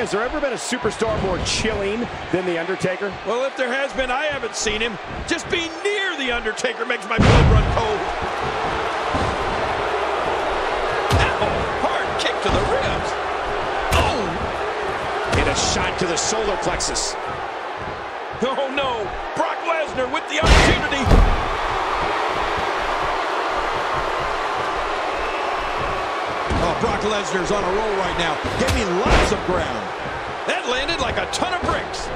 has there ever been a superstar more chilling than The Undertaker? Well, if there has been, I haven't seen him. Just being near The Undertaker makes my blood run cold. Ow! Hard kick to the ribs. Oh! And a shot to the solar plexus. Oh, no. Brock Lesnar with the opportunity. Oh, Brock Lesnar's on a roll right now, gaining lots of ground. That landed like a ton of bricks.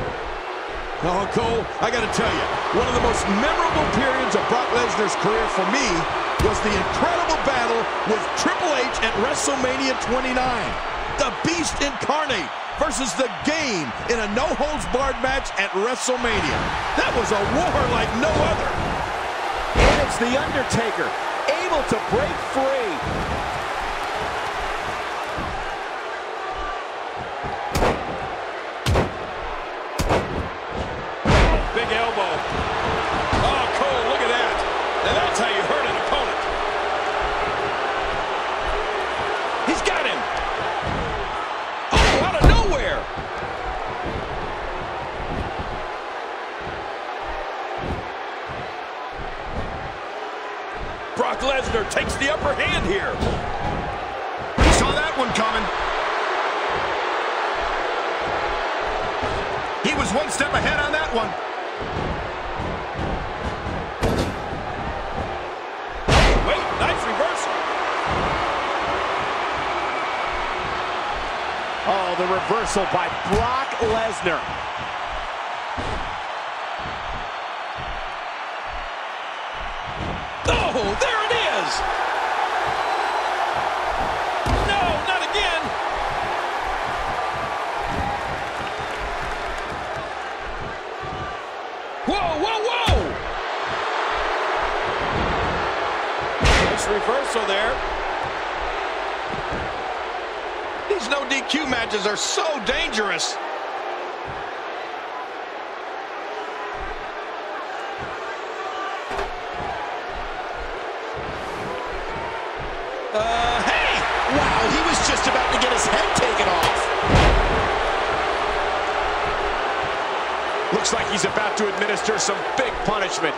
Oh, Cole, I got to tell you, one of the most memorable periods of Brock Lesnar's career for me was the incredible battle with Triple H at WrestleMania 29. The Beast Incarnate versus The Game in a no-holds-barred match at WrestleMania. That was a war like no other. And it's The Undertaker, able to break free. Big elbow. Oh, Cole, look at that. Now that's how you hurt an opponent. He's got him. Oh, out of nowhere. Brock Lesnar takes the upper hand here. He saw that one coming. He was one step ahead on that one. Wait, nice reversal. Oh, the reversal by Brock Lesnar. Oh, there it is. No, not again. Whoa, whoa, whoa. Nice reversal there. These no DQ matches are so dangerous. Hey! Wow, he was just about to get his head taken off. Looks like he's about to administer some big punishment.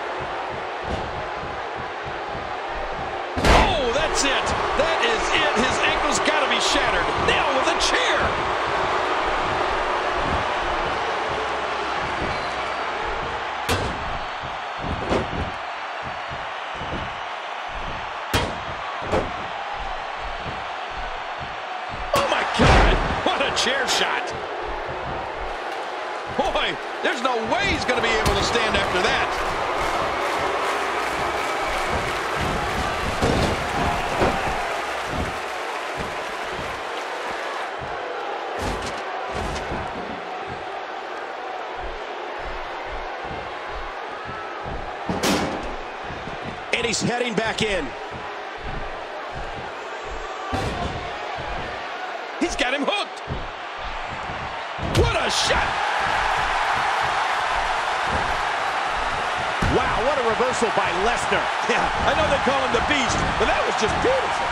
Oh, that's it. That is it. His ankle's got to be shattered. Now with a chair. Oh, my God. What a chair shot. Boy, there's no way he's going to be able to stand after that. And he's heading back in. He's got him hooked. What a shot. Wow, what a reversal by Lesnar. Yeah, I know they call him the Beast, but that was just beautiful.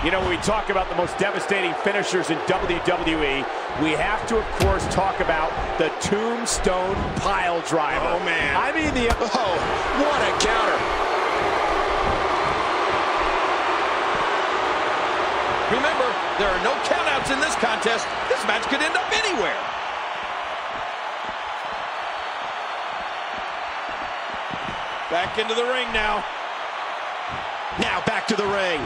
You know, when we talk about the most devastating finishers in WWE, we have to, of course, talk about the Tombstone Pile Driver. Oh, man. I mean, oh, what a counter. Remember, there are no countouts in this contest. This match could end up anywhere. Back into the ring now. Now back to the ring.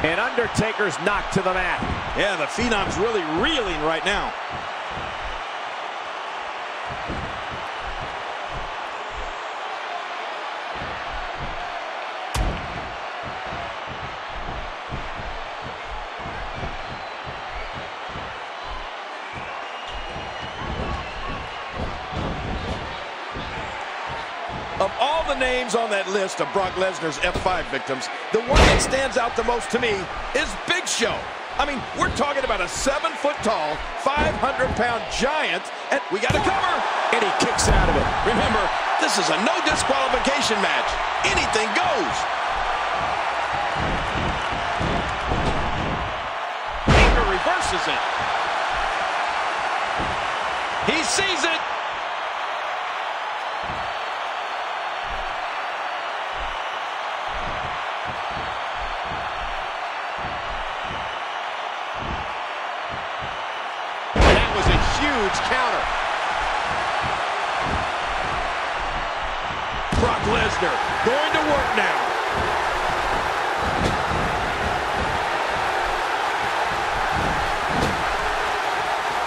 And Undertaker's knocked to the mat. Yeah, the Phenom's really reeling right now. Of all the names on that list of Brock Lesnar's F5 victims, the one that stands out the most to me is Big Show. I mean, we're talking about a 7-foot-tall, 500-pound giant, and we got a cover. And he kicks out of it. Remember, this is a no disqualification match. Anything goes. Finger reversal. sees it. He sees it. That was a huge counter. Brock Lesnar going to work now.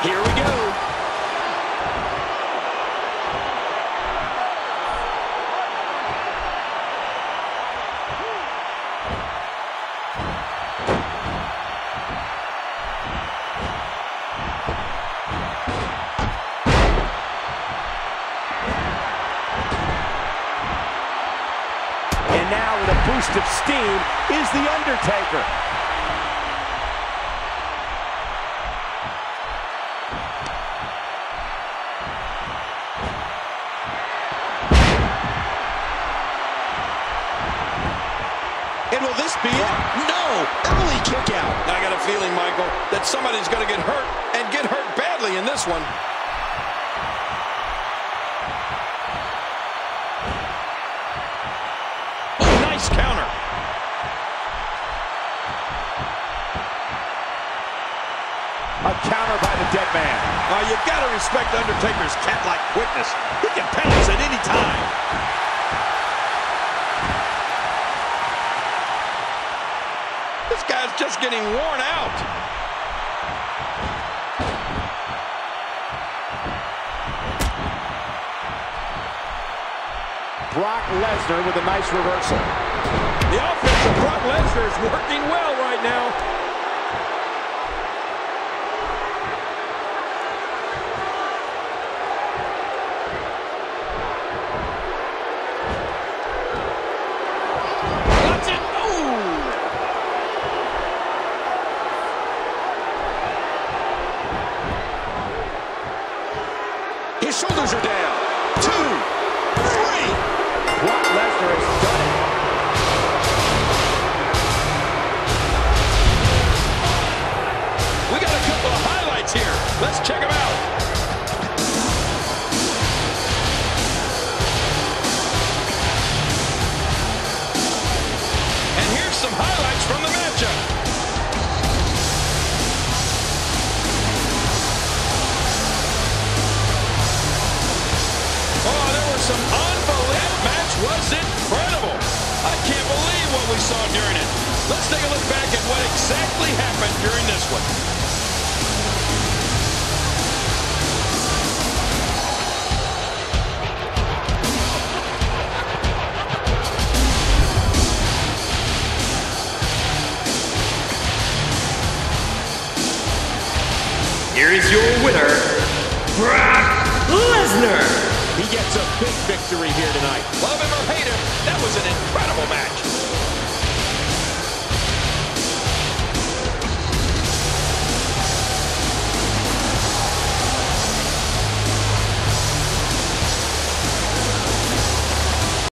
Here we go. And now with a boost of steam is The Undertaker. And will this be it? No! Early kick out. I got a feeling, Michael, that somebody's going to get hurt and get hurt badly in this one. Oh, nice counter. A counter by the dead man. You got to respect Undertaker's cat-like quickness. He can pounce at any time. This guy's just getting worn out. Brock Lesnar with a nice reversal. The offense of Brock Lesnar is working well right now. Watch it. Ooh. His shoulders are down. 2, 3. Brock Lesnar has done it. We got a couple of highlights here. Let's check them out. And here's some highlights from the matchup. Oh, there were some unbelievable. That match was incredible. I can't believe what we saw during it. Let's take a look back at what exactly happened during this one. Here is your winner, Brock Lesnar. He gets a big victory here tonight. Love him or hate him, that was an incredible match.